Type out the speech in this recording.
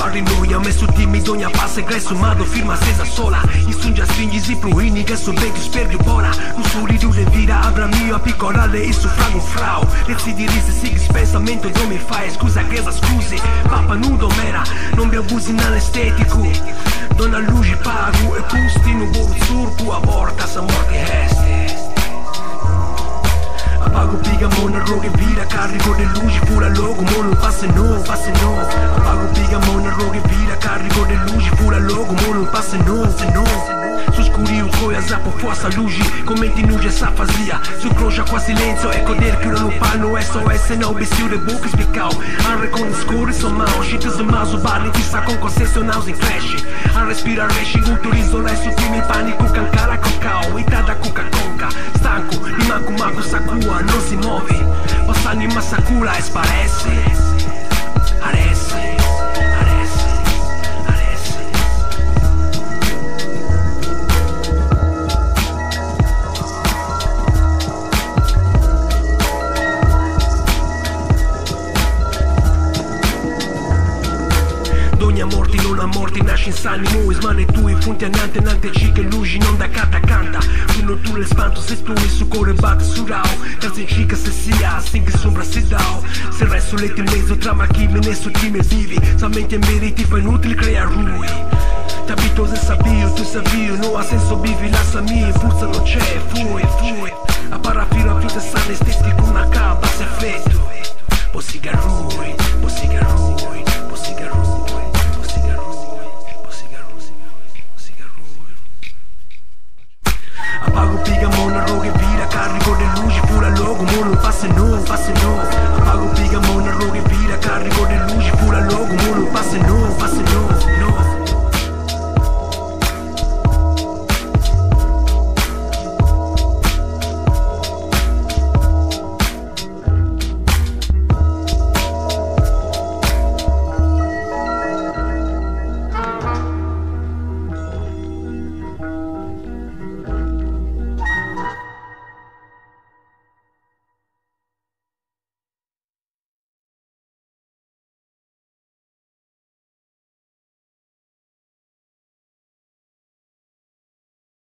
parli noia, messo timido, minha passa egresso, mado, firma acesa sola. Istunja stringisi pruini, che so vecchio sperdio bora. Un solido le vira, abra mio a piccolare, isso frago frau. Lezzi di risi, sigis, pensamento, non mi fai, scusa che scusi. Papa nudo mera, non mi abusi in anestetico. Dona luci pago e pusti, non buon surpo, aborta, sa morte heste. Apago piga mona roga vira, carico de luci, fura logo, mono passa no, passa no. Apago piga mona roga vira, carico de luci, fura logo, mono passa no, se no. Su scuriu coi azapo força luci, commenti nuge sa fazia. Su crocia qua silenzio, ecco del chiudo no pano, SOS não bestiu de boca espicau. Arre con escuro so mal, shit is a maso barri, chissà con concessionaus in crash. A respira reshi, utilizzo lei su time il panico, cancara cacao, itada cuca conca. Stanco, mi manco sacua, non si muove. Passani ma sacula e sparesse. Aresse. Morti non a morti nasce insani muis mane tui funti anante nante ciche luci non da canta canta uno tu le spanto se stui su core batte su rao terzo in cica se sia sin che sombra si dao se resto letti in mezzo tra chi me ne su time vivi solamente meriti fa inutile crea rui t'abito se sabio tu sabio no ha senso vivi la sa mia forza non c'è fui a parafilo a fite sane stessi con una capa se freddo possigarrui